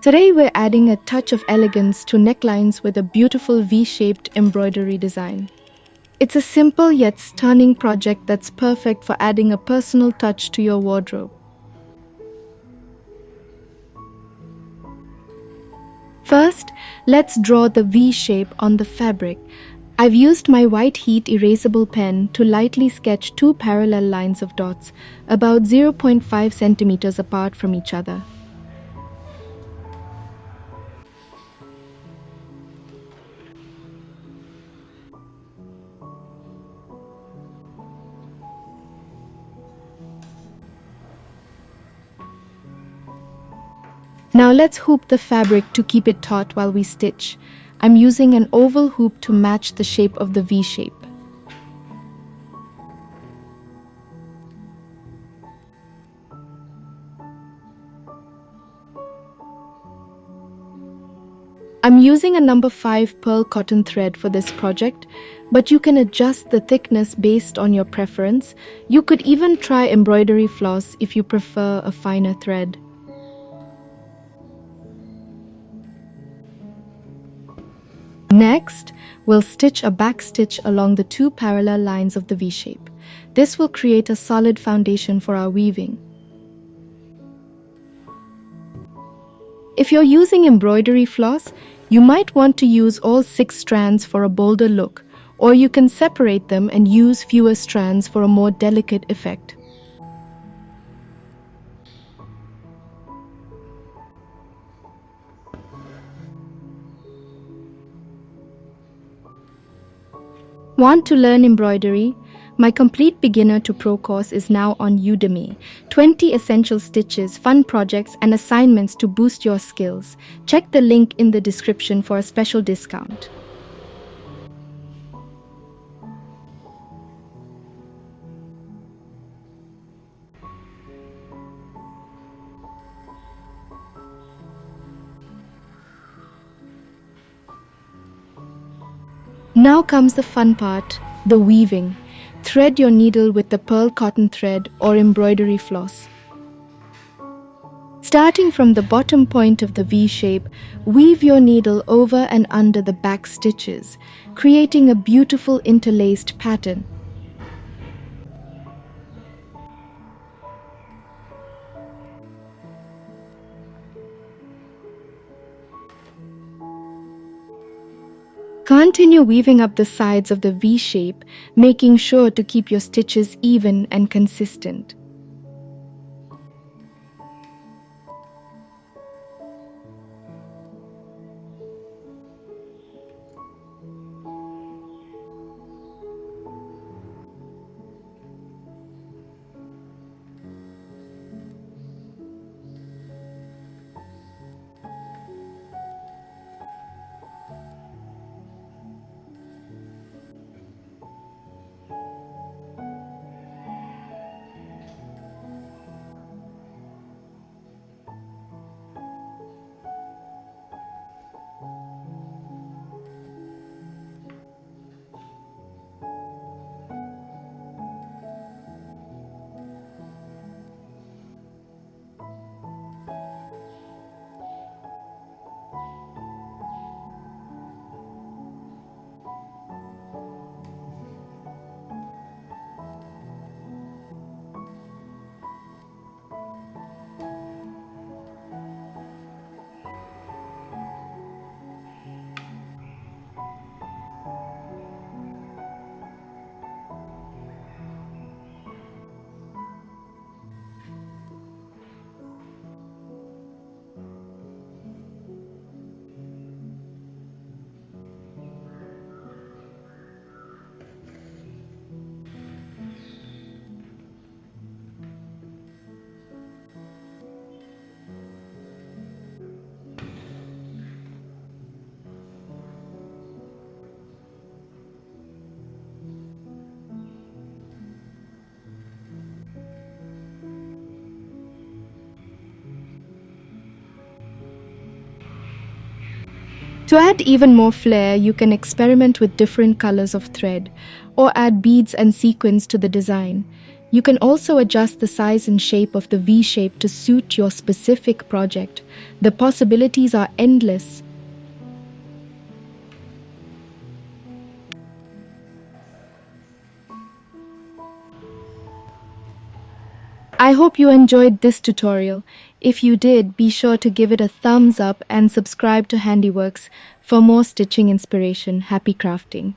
Today we're adding a touch of elegance to necklines with a beautiful V-shaped embroidery design. It's a simple yet stunning project that's perfect for adding a personal touch to your wardrobe. First, let's draw the V shape on the fabric. I've used my white heat erasable pen to lightly sketch two parallel lines of dots, about 0.5 centimeters apart from each other. Now let's hoop the fabric to keep it taut while we stitch. I'm using an oval hoop to match the shape of the V shape. I'm using a number 5 pearl cotton thread for this project, but you can adjust the thickness based on your preference. You could even try embroidery floss if you prefer a finer thread. Next, we'll stitch a back stitch along the two parallel lines of the V shape. This will create a solid foundation for our weaving. If you're using embroidery floss, you might want to use all 6 strands for a bolder look, or you can separate them and use fewer strands for a more delicate effect. Want to learn embroidery? My complete beginner to pro course is now on Udemy. 20 essential stitches, fun projects, and assignments to boost your skills. Check the link in the description for a special discount. Now comes the fun part, the weaving. Thread your needle with the pearl cotton thread or embroidery floss. Starting from the bottom point of the V shape, weave your needle over and under the back stitches, creating a beautiful interlaced pattern. Continue weaving up the sides of the V shape, making sure to keep your stitches even and consistent. To add even more flair, you can experiment with different colors of thread or add beads and sequins to the design. You can also adjust the size and shape of the V shape to suit your specific project. The possibilities are endless. I hope you enjoyed this tutorial. If you did, be sure to give it a thumbs up and subscribe to HandiWorks for more stitching inspiration. Happy crafting!